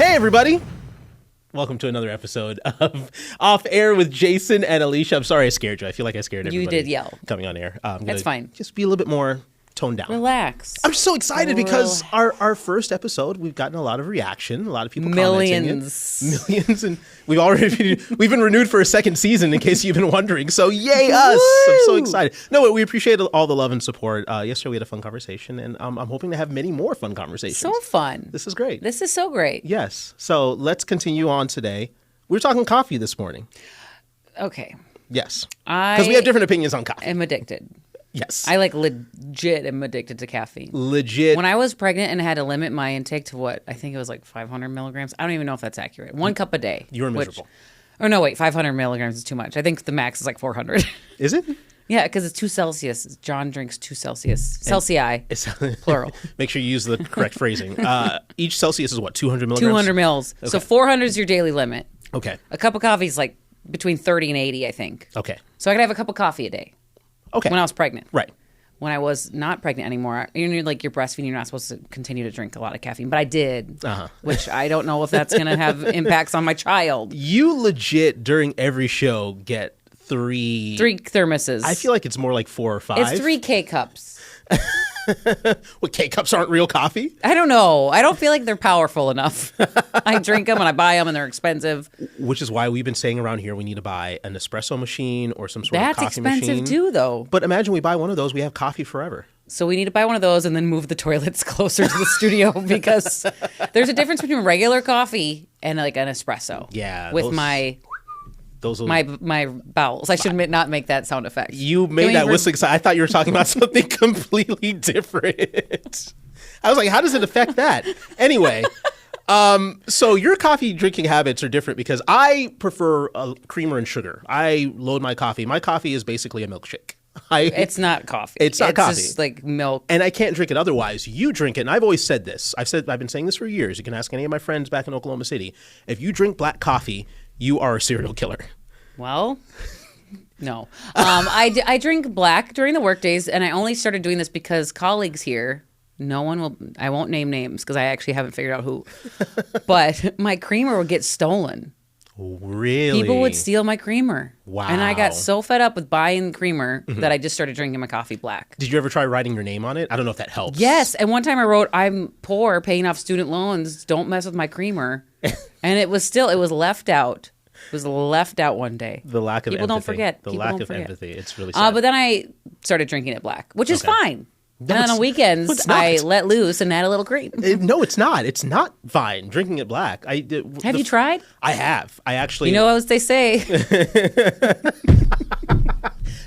Hey, everybody. Welcome to another episode of Off Air with Jason and Alicia. I'm sorry I scared you. I feel like I scared everybody. You did yell. Coming on air. That's fine. Just be a little bit more toned down. Relax. I'm so excited because our first episode, we've gotten a lot of reaction. A lot of people Millions. Millions. And we've been renewed for a second season, in case you've been wondering. So yay us. Woo! I'm so excited. No, we appreciate all the love and support. Yesterday we had a fun conversation, and I'm hoping to have many more fun conversations. So fun. This is great. This is so great. Yes. So let's continue on today. We were talking coffee this morning. Okay. Yes. Because we have different opinions on coffee. I'm addicted. Yes. I legit am addicted to caffeine. Legit. When I was pregnant and had to limit my intake to what? I think it was like 500 milligrams. I don't even know if that's accurate. 1 cup a day. You were miserable. Oh, no, wait. 500 milligrams is too much. I think the max is like 400. Is it? Yeah, because it's 2 Celsius. John drinks 2 Celsius. Celsius, plural. Make sure you use the correct phrasing. Each Celsius is what, 200 milligrams? 200 mils. Okay. So 400 is your daily limit. Okay. A cup of coffee is like between 30 and 80, I think. Okay. So I could have a cup of coffee a day. Okay. When I was pregnant. Right. When I was not pregnant anymore, you're breastfeeding, you're not supposed to continue to drink a lot of caffeine. But I did, which I don't know if that's going to have impacts on my child. You legit, during every show, get three thermoses. I feel like it's more like 4 or 5. It's 3 K-cups. What, K-cups aren't real coffee? I don't know. I don't feel like they're powerful enough. I drink them and I buy them and they're expensive. Which is why we've been saying around here we need to buy an espresso machine or some sort of coffee machine. That's expensive too, though. But imagine we buy one of those, we have coffee forever. So we need to buy one of those and then move the toilets closer to the studio because there's a difference between regular coffee and like an espresso. Yeah. With my bowels. I should not make that sound effect. You made that whistling sound. I thought you were talking about something completely different. I was like, how does it affect that? Anyway, so your coffee drinking habits are different because I prefer creamer and sugar. I load my coffee. My coffee is basically a milkshake. It's not coffee. It's not coffee. It's just like milk. And I can't drink it otherwise. You drink it, and I've always said this. I've been saying this for years. You can ask any of my friends back in Oklahoma City. If you drink black coffee, you are a serial killer. Well, no. I drink black during the work days, and I only started doing this because colleagues here, I won't name names because I actually haven't figured out who, but my creamer would get stolen. Really? People would steal my creamer. Wow. And I got so fed up with buying creamer that I just started drinking my coffee black. Did you ever try writing your name on it? I don't know if that helps. Yes. And one time I wrote, I'm poor, paying off student loans. Don't mess with my creamer. And it was left out. It was left out one day. The lack of empathy. People don't forget. The lack of empathy. It's really sad. But then I started drinking it black, which is fine. No, and then on weekends, I let loose and add a little cream. No, it's not. It's not fine drinking it black. Have you tried? I have. I actually. You know what they say.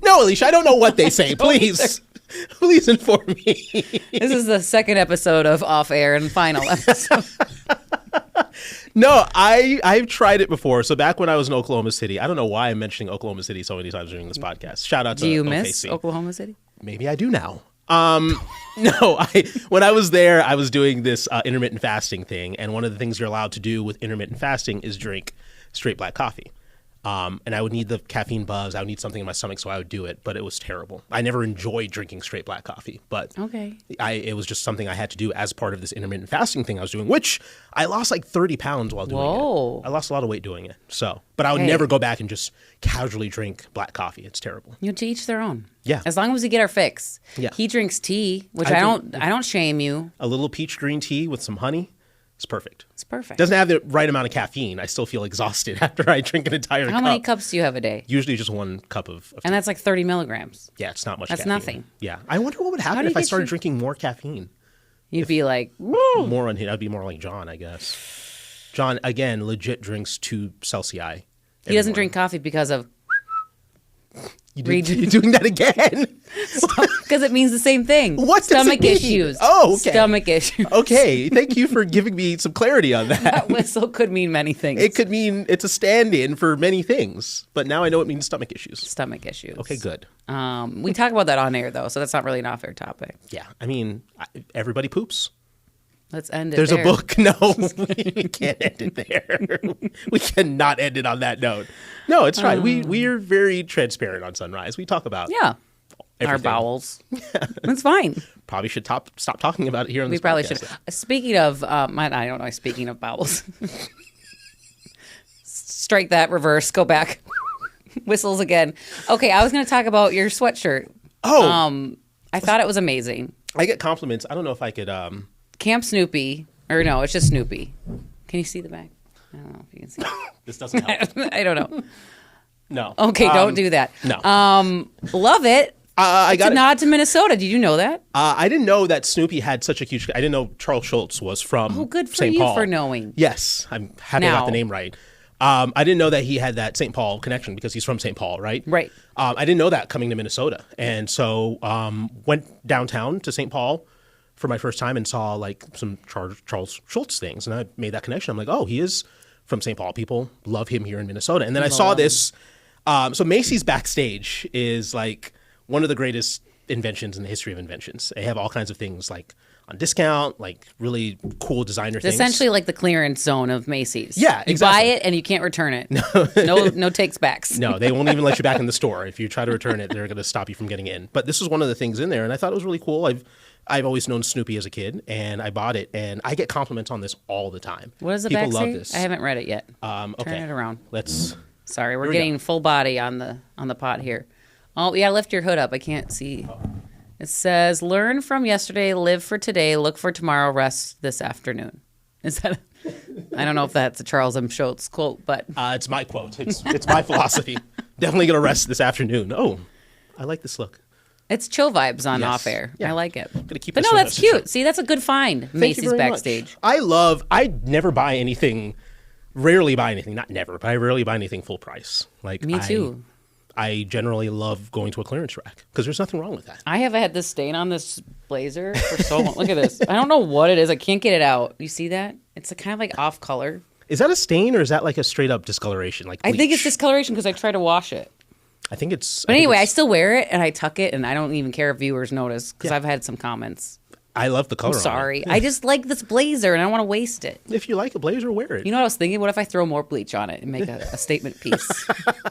No, Alicia, I don't know what they say. Please. Please inform me. This is the second episode of Off Air and final episode. No, I've tried it before. So back when I was in Oklahoma City, I don't know why I'm mentioning Oklahoma City so many times during this podcast. Shout out to Do you OKC. miss Oklahoma City? Maybe I do now. No, when I was there, I was doing this intermittent fasting thing. And one of the things you're allowed to do with intermittent fasting is drink straight black coffee. And I would need the caffeine buzz. I would need something in my stomach, so I would do it. But it was terrible. I never enjoyed drinking straight black coffee. But it was just something I had to do as part of this intermittent fasting thing I was doing, which I lost like 30 pounds while doing it. I lost a lot of weight doing it. But I would never go back and just casually drink black coffee. It's terrible. To each their own. Yeah. As long as we get our fix. Yeah. He drinks tea, which I don't shame you. A little peach green tea with some honey. It's perfect. It's perfect. Doesn't have the right amount of caffeine. I still feel exhausted after I drink an entire cup. How many cups do you have a day? Usually just 1 cup of tea. And that's like 30 milligrams. Yeah, it's not much That's caffeine. nothing. Yeah. I wonder what would happen if I started drinking more caffeine. You'd be like, more unhinged. I'd be more like John, I guess. John, again, legit drinks 2 Celsius. He doesn't drink coffee because of... You're doing that again? Because it means the same thing. What does Stomach it mean? issues. Oh, okay. Stomach issues. Okay. Thank you for giving me some clarity on that. That whistle could mean many things. It could mean it's a stand-in for many things. But now I know it means stomach issues. Stomach issues. Okay, good. We talk about that on air, though, so that's not really an off-air topic. Yeah. I mean, everybody poops. Let's end it There's there. a book. No, we can't end it there. We cannot end it on that note. No, it's fine. We are very transparent on Sunrise. We talk about everything. bowels. It's fine. Probably should stop talking about it here on this We probably podcast. should. Speaking of, I don't know. Speaking of bowels, strike that. Reverse. Go back. Whistles again. Okay, I was going to talk about your sweatshirt. Oh, I thought it was amazing. I get compliments. I don't know if I could. Camp Snoopy, or no, it's just Snoopy. Can you see the back? I don't know if you can see. This doesn't help. I don't know. No. Okay, don't do that. No. Love it. I It's got a nod to Minnesota. Did you know that? I didn't know that Snoopy had such a huge. I didn't know Charles Schultz was from. Oh, good for St. you Paul. for knowing. Yes, I'm happy I got the name right. I didn't know that he had that St. Paul connection because he's from St. Paul, right? Right. I didn't know that coming to Minnesota, and so went downtown to St. Paul for my first time and saw like some Charles Schultz things, and I made that connection. I'm like, oh, he is from St. Paul. People love him here in Minnesota, and then I saw this. So Macy's backstage is like one of the greatest inventions in the history of inventions. They have all kinds of things like on discount, like really cool designer things. Essentially like the clearance zone of Macy's. Yeah, You exactly. buy it and you can't return it. No takes backs. No, they won't even let you back in the store. If you try to return it, they're going to stop you from getting in. But this was one of the things in there, and I thought it was really cool. I've always known Snoopy as a kid, and I bought it, and I get compliments on this all the time. What does the People back love say? this. I haven't read it yet. Okay. Turn it around. Let's. Sorry, we're we getting go. full body on the pot here. Oh, yeah, lift your hood up. I can't see. It says, learn from yesterday, live for today, look for tomorrow, rest this afternoon. Is that I don't know if that's a Charles M. Schultz quote, but It's my quote. It's my philosophy. Definitely going to rest this afternoon. Oh, I like this look. it's chill vibes on Yes. off air. Yeah. I like it. Gonna keep But this no, for that's the rest of the cute. See, that's a good find. Thank you Macy's very much. backstage. I never buy anything, rarely buy anything, not never, but I rarely buy anything full price. Like Me too. I generally love going to a clearance rack because there's nothing wrong with that. I have had this stain on this blazer for so long. Look at this. I don't know what it is. I can't get it out. You see that? It's a kind of like off color. Is that a stain or is that like a straight up discoloration? Like I think it's bleach? discoloration because I try to wash it. I think it's. But think anyway, I it's- still wear it and I tuck it and I don't even care if viewers notice because Yeah. I've had some comments. I love the color. I'm on sorry. it. I just like this blazer and I don't want to waste it. If you like a blazer, wear it. You know what I was thinking? What if I throw more bleach on it and make a statement piece?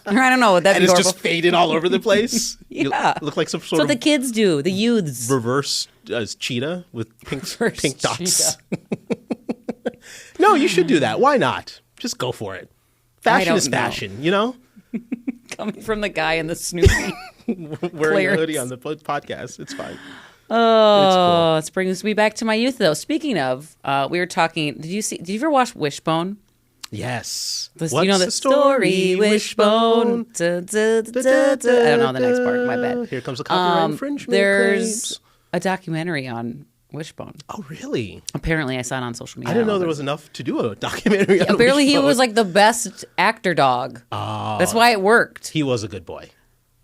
Or I don't know. Would that and be it's horrible? just faded all over the place. You Yeah. look like some That's sort what the of kids do, the youths. reverse cheetah with Reverse pink dots. cheetah. No, you should do that. Why not? Just go for it. Fashion don't is know. fashion, you know? Coming from the guy in the Snoopy. Wearing a Clearance. hoodie on the podcast. It's fine. Oh, this brings me back to my youth, though. Speaking of, we were talking. Did you ever watch Wishbone? Yes. This- What's you know the story, Wishbone. Da, da, da, da, da. I don't know the next part. My bad. Here comes the copyright infringement There's claims. a documentary on Wishbone. Oh, really? Apparently, I saw it on social media. I didn't know there was enough to do a documentary on Apparently, he Wishbone. was like the best actor dog. That's why it worked. He was a good boy.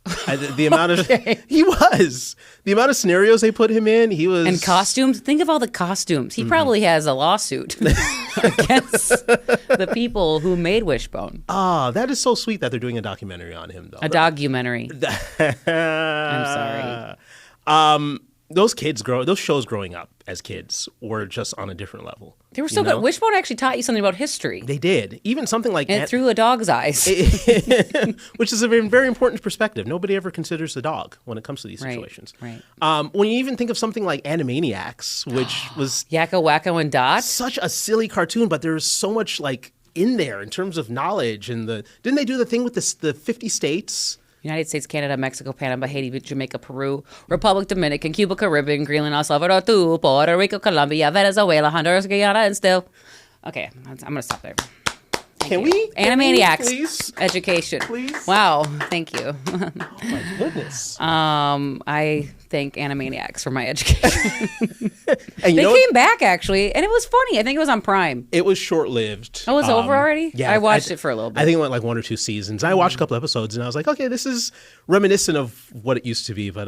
The amount of he was the amount of scenarios they put him in. He was And costumes. Think of all the costumes. Mm-hmm. He probably has a lawsuit against the people who made Wishbone. that is so sweet that they're doing a documentary on him, though. A documentary. I'm sorry. Those shows growing up as kids were just on a different level. They were so good. Wishbone actually taught you something about history. They did. Even something like And through a dog's eyes. which is a very, very important perspective. Nobody ever considers the dog when it comes to these situations. Right. When you even think of something like Animaniacs, which was Yakko, Wacko, and Dot. such a silly cartoon, but there's so much like in there in terms of knowledge and didn't they do the thing with the 50 states? United States, Canada, Mexico, Panama, Haiti, Jamaica, Peru, Republic Dominican, Cuba, Caribbean, Greenland, El Salvador, too, Puerto Rico, Colombia, Venezuela, Honduras, Guyana, and still. Okay, I'm going to stop there. Can we? Animaniacs. Please? Education. Please? Wow, thank you. Oh my goodness. I thank Animaniacs for my education. And They came back, actually, and it was funny. I think it was on Prime. It was short-lived. Oh, it's over already? Yeah. I watched it for a little bit. I think it went like 1 or 2 seasons. I watched a couple episodes and I was like, okay, this is reminiscent of what it used to be, but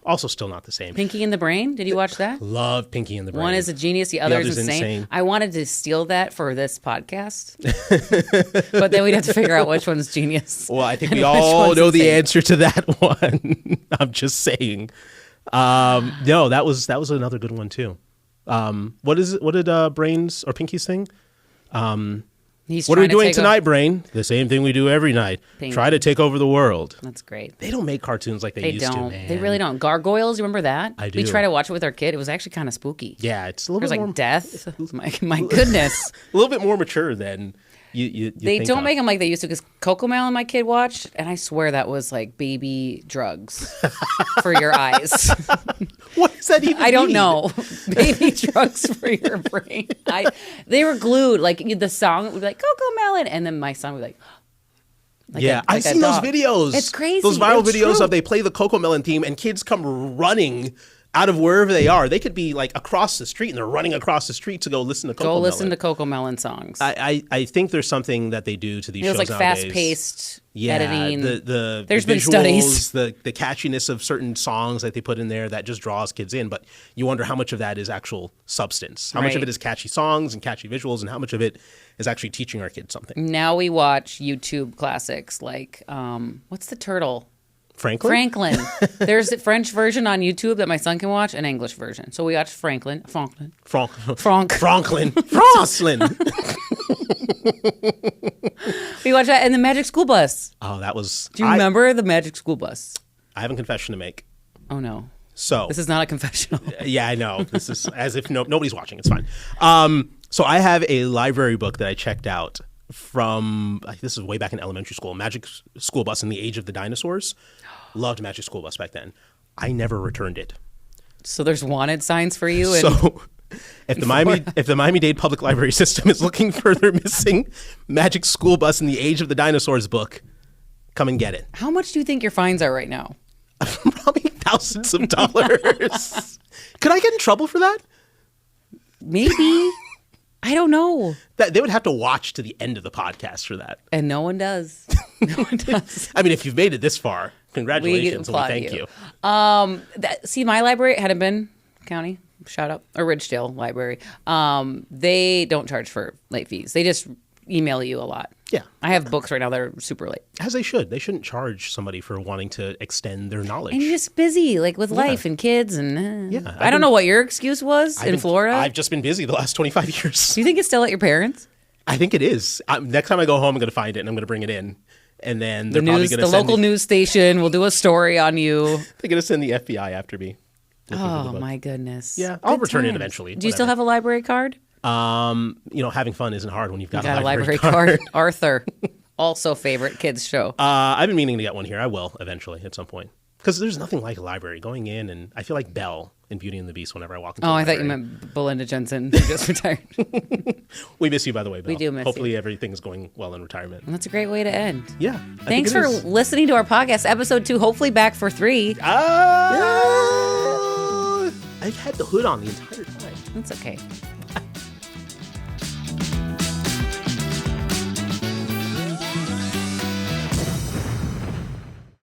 also still not the same. Pinky and the Brain. Did you watch that? Love Pinky and the Brain. One is a genius, the other is other's insane. insane. I wanted to steal that for this podcast, but then we'd have to figure out which one's genius. Well, I think and we which all one's know the insane. answer to that one. I'm just saying. No, that was another good one too. What is it? What did Brains or Pinky's thing? What are we doing tonight, brain? The same thing we do every night. Try to take over the world. That's great. They don't make cartoons like they used to, man. They really don't. Gargoyles, you remember that? I do. We tried to watch it with our kid. It was actually kind of spooky. Yeah, it's a little bit more... more... There's like death. My goodness. A little bit more mature than you They don't make them like they used to, because Cocomelon my kid watched, and I swear that was like baby drugs for your eyes. What does that even mean? I don't know. Baby drugs for your brain. They were glued. Like the song would be like Cocomelon, and then my son would be like I've seen those videos. It's crazy. Those viral videos of they play the Cocomelon theme and kids come running out of wherever they are. They could be like across the street and they're running across the street to go listen to Cocomelon. Go listen to Cocomelon songs. I think there's something that they do to these shows nowadays. It was like fast-paced editing. There's been studies. The catchiness of certain songs that they put in there that just draws kids in. But you wonder how much of that is actual substance. How much of it is catchy songs and catchy visuals, and how much of it is actually teaching our kids something. Now we watch YouTube classics like, what's the turtle? Franklin? There's a French version on YouTube that my son can watch, an English version. So we watch Franklin. Franklin. We watch that, and the Magic School Bus. Oh, that was... Do you remember the Magic School Bus? I have a confession to make. Oh, no. So... This is not a confessional. Yeah, I know. This is as if nobody's watching. It's fine. So I have a library book that I checked out from... This is way back in elementary school. Magic School Bus in the Age of the Dinosaurs. Loved Magic School Bus back then. I never returned it. So there's wanted signs for you? So if the Miami-Dade Public Library System is looking for their missing Magic School Bus in the Age of the Dinosaurs book, come and get it. How much do you think your fines are right now? Probably thousands of dollars. Could I get in trouble for that? Maybe. I don't know. That they would have to watch to the end of the podcast for that. And no one does. No one does. I mean, if you've made it this far, congratulations. We thank you. See, my library had been County, shout out, or Ridgedale Library. They don't charge for late fees. They just email you a lot. Yeah. I have books right now that are super late. As they should. They shouldn't charge somebody for wanting to extend their knowledge. And you're just busy, like with life and kids. And yeah, I don't know what your excuse was in Florida. I've just been busy the last 25 years. Do you think it's still at your parents'? I think it is. Next time I go home, I'm going to find it and I'm going to bring it in. And then they're probably going to local news station will do a story on you. They're going to send the FBI after me. Oh, my goodness. Yeah, I'll return it eventually. Do you still have a library card? Having fun isn't hard when you've got a library card. Arthur, also favorite kids show. I've been meaning to get one here. I will eventually at some point. Because there's nothing like a library. Going in, and I feel like Belle in Beauty and the Beast whenever I walk into the library. I thought you meant Belinda Jensen, who just retired. We miss you, by the way, Belle. We do miss Hopefully you. everything's going well in retirement. And that's a great way to end. Yeah. Thanks for listening to our podcast, episode 2, hopefully back for 3. I've had the hood on the entire time. That's okay.